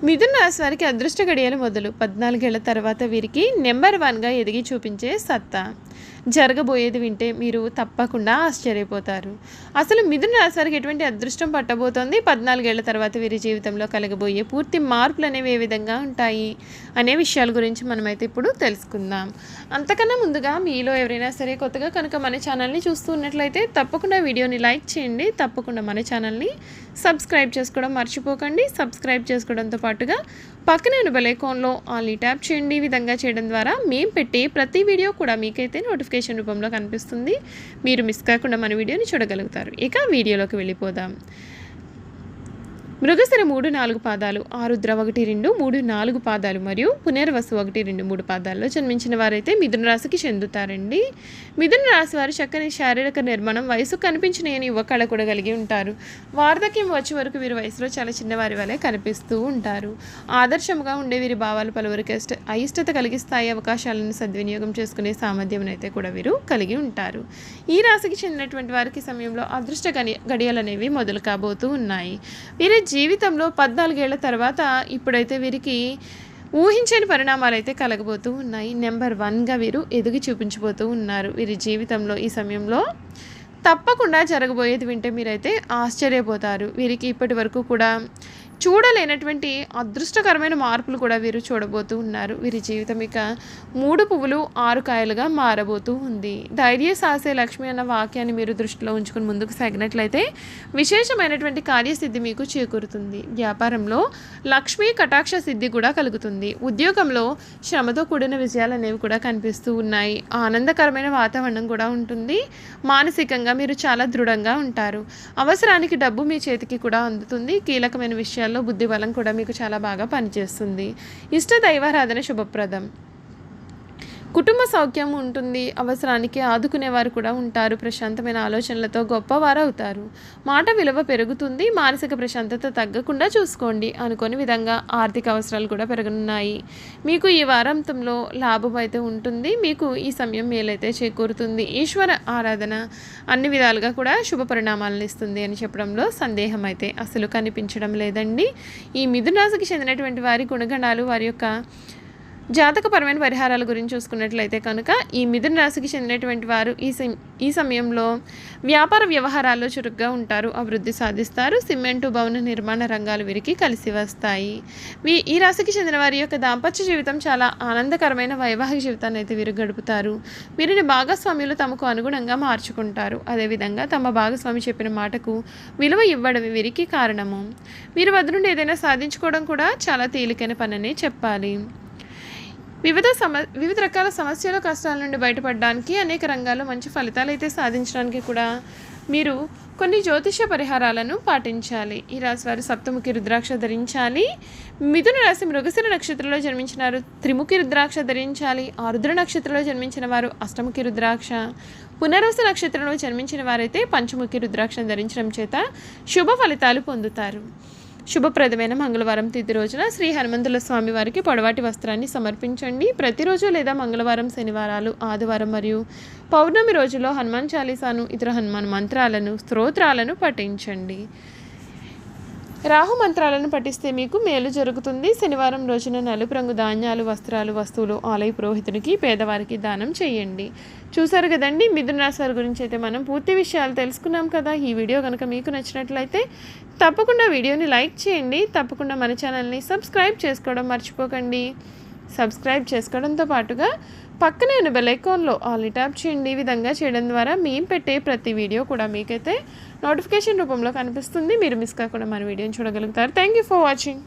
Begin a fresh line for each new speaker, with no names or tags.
మిథున రాశి వారికి అదృష్ట గడియలు మొదలు 14 ఏళ్ల తర్వాత వీరికి నెంబర్ 1గా ఎదిగి చూపించే సత్తా. జరగబోయేది వింటే మీరు తప్పకుండా ఆశ్చర్యపోతారు. అసలు మిథున రాశి వారికి ఎటువంటి అదృష్టం పట్టబోతోంది, 14 ఏళ్ల తర్వాత వీరి జీవితంలో కలగబోయే పూర్తి మార్పులు అనేవి ఏ విధంగా ఉంటాయి అనే విషయాల గురించి మనమైతే ఇప్పుడు తెలుసుకుందాం. అంతకన్నా ముందుగా మీలో ఎవరైనా సరే కొత్తగా కనుక మన ఛానల్ని చూస్తూ ఉన్నట్లయితే తప్పకుండా వీడియోని లైక్ చేయండి. తప్పకుండా మన ఛానల్ని సబ్స్క్రైబ్ చేసుకోవడం మర్చిపోకండి. సబ్స్క్రైబ్ చేసుకోవడంతో పాటుగా పక్కనే ఉన్న బెల్ ఐకాన్లో ఆల్ని ట్యాప్ చేయండి. ఈ విధంగా చేయడం ద్వారా మేము పెట్టే ప్రతి వీడియో కూడా మీకైతే నోటిఫికేషన్ రూపంలో కనిపిస్తుంది. మీరు మిస్ కాకుండా మన వీడియోని చూడగలుగుతారు. ఇక వీడియోలోకి వెళ్ళిపోదాం. మృగశిర 3, 4 పాదాలు, ఆరుద్ర 1, 2, 3, 4 పాదాలు మరియు పునర్వసు 1, 2, 3 పాదాల్లో జన్మించిన వారైతే మిథున రాశికి చెందుతారండి. మిథున రాశి వారు చక్కని శారీరక నిర్మాణం, వయసు కనిపించలేని యువ కళ కూడా కలిగి ఉంటారు. వార్ధక్యం వచ్చే వరకు వీరి వయసులో చాలా చిన్నవారి వలె కనిపిస్తూ ఉంటారు. ఆదర్శంగా ఉండే వీరి భావాలు పలువురికి అయిష్టత కలిగిస్తాయి. అవకాశాలను సద్వినియోగం చేసుకునే సామర్థ్యం అయితే కూడా వీరు కలిగి ఉంటారు. ఈ రాశికి చెందినటువంటి వారికి సమయంలో అదృష్ట గడియలు అనేవి మొదలు కాబోతూ ఉన్నాయి. వీరి జీవితంలో 14 ఏళ్ల తర్వాత ఇప్పుడైతే వీరికి ఊహించని పరిణామాలు అయితే కలగబోతూ ఉన్నాయి. నెంబర్ 1గా వీరు ఎదిగి చూపించబోతూ ఉన్నారు. వీరి జీవితంలో ఈ సమయంలో తప్పకుండా జరగబోయేది వింటే మీరైతే ఆశ్చర్యపోతారు. వీరికి ఇప్పటి వరకు కూడా చూడలేనటువంటి అదృష్టకరమైన మార్పులు కూడా వీరు చూడబోతూ ఉన్నారు. వీరి జీవితం ఇక 3 పువ్వులు 6 కాయలుగా మారబోతూ ఉంది. ధైర్య సాహసే లక్ష్మి అన్న వాక్యాన్ని మీరు దృష్టిలో ఉంచుకుని ముందుకు సాగినట్లయితే విశేషమైనటువంటి కార్యసిద్ధి మీకు చేకూరుతుంది. వ్యాపారంలో లక్ష్మీ కటాక్ష సిద్ధి కూడా కలుగుతుంది. ఉద్యోగంలో శ్రమతో కూడిన విజయాలు అనేవి కూడా కనిపిస్తూ ఉన్నాయి. ఆనందకరమైన వాతావరణం కూడా ఉంటుంది. మానసికంగా మీరు చాలా దృఢంగా ఉంటారు. అవసరానికి డబ్బు మీ చేతికి కూడా అందుతుంది. కీలకమైన విషయాలు బుద్ధి బలం కూడా మీకు చాలా బాగా పనిచేస్తుంది. ఇష్ట దైవారాధన శుభప్రదం. కుటుంబ సౌఖ్యం ఉంటుంది. అవసరానికి ఆదుకునేవారు కూడా ఉంటారు. ప్రశాంతమైన ఆలోచనలతో గొప్పవారు అవుతారు. మాట విలువ పెరుగుతుంది. మానసిక ప్రశాంతత తగ్గకుండా చూసుకోండి. అనుకోని విధంగా ఆర్థిక అవసరాలు కూడా పెరగనున్నాయి. మీకు ఈ వారాంతంలో లాభం అయితే ఉంటుంది. మీకు ఈ సమయం మేలైతే చేకూరుతుంది. ఈశ్వర ఆరాధన అన్ని విధాలుగా కూడా శుభ పరిణామాలను ఇస్తుంది అని చెప్పడంలో సందేహం అయితే అసలు కనిపించడం లేదండి. ఈ మిథున రాశికి చెందినటువంటి వారి గుణగణాలు, వారి యొక్క జాతకపరమైన పరిహారాల గురించి చూసుకున్నట్లయితే కనుక ఈ మిథున రాశికి చెందినటువంటి వారు ఈ సమయంలో వ్యాపార వ్యవహారాల్లో చురుగ్గా ఉంటారు. అభివృద్ధి సాధిస్తారు. సిమెంటు, భవన నిర్మాణ రంగాలు వీరికి కలిసి వస్తాయి. ఈ రాశికి చెందిన వారి యొక్క దాంపత్య జీవితం చాలా ఆనందకరమైన వైవాహిక జీవితాన్ని అయితే వీరు గడుపుతారు. వీరిని భాగస్వామ్యులు తమకు అనుగుణంగా మార్చుకుంటారు. అదేవిధంగా తమ భాగస్వామి చెప్పిన మాటకు విలువ ఇవ్వడం వీరికి కారణము. వీరి వద్ద నుండి ఏదైనా సాధించుకోవడం కూడా చాలా తేలికైన పననే చెప్పాలి. వివిధ రకాల సమస్యలు, కష్టాల నుండి బయటపడడానికి, అనేక రంగాల్లో మంచి ఫలితాలు అయితే సాధించడానికి కూడా మీరు కొన్ని జ్యోతిష పరిహారాలను పాటించాలి. ఈ రాశి వారు సప్తముఖి రుద్రాక్ష ధరించాలి. మిథున రాశి మృగశిర నక్షత్రంలో జన్మించిన వారు త్రిముఖి రుద్రాక్ష ధరించాలి. ఆరుద్ర నక్షత్రంలో జన్మించిన వారు అష్టముఖి రుద్రాక్ష, పునర్వసు నక్షత్రంలో జన్మించిన వారైతే పంచముఖి రుద్రాక్షను ధరించడం చేత శుభ ఫలితాలు పొందుతారు. శుభప్రదమైన మంగళవారం తిథి రోజున శ్రీ హనుమంతుల స్వామి వారికి పొడవాటి వస్త్రాన్ని సమర్పించండి. ప్రతిరోజు లేదా మంగళవారం, శనివారాలు, ఆదివారం మరియు పౌర్ణమి రోజుల్లో హనుమాన్ చాలీసాను, ఇతర హనుమాన్ మంత్రాలను, స్తోత్రాలను పఠించండి. రాహు మంత్రాలను పఠిస్తే మీకు మేలు జరుగుతుంది. శనివారం రోజున నలుపు రంగు ధాన్యాలు, వస్త్రాలు, వస్తువులు ఆలయ పురోహితునికి, పేదవారికి దానం చేయండి. చూసారు కదండి, మిథున రాశి వారి గురించి అయితే మనం పూర్తి విషయాలు తెలుసుకున్నాం కదా. ఈ వీడియో కనుక మీకు నచ్చినట్లయితే తప్పకుండా వీడియోని లైక్ చేయండి. తప్పకుండా మన ఛానల్ని సబ్స్క్రైబ్ చేసుకోవడం మర్చిపోకండి. సబ్స్క్రైబ్ చేసుకోవడంతో పాటుగా పక్కనే ఉన్న బెల్ ఐకాన్లో ఆల్ని ట్యాప్ చేయండి. ఈ విధంగా చేయడం ద్వారా మేము పెట్టే ప్రతి వీడియో కూడా మీకైతే నోటిఫికేషన్ రూపంలో కనిపిస్తుంది. మీరు మిస్ కాకుండా మన వీడియోని చూడగలుగుతారు. Thank you for watching.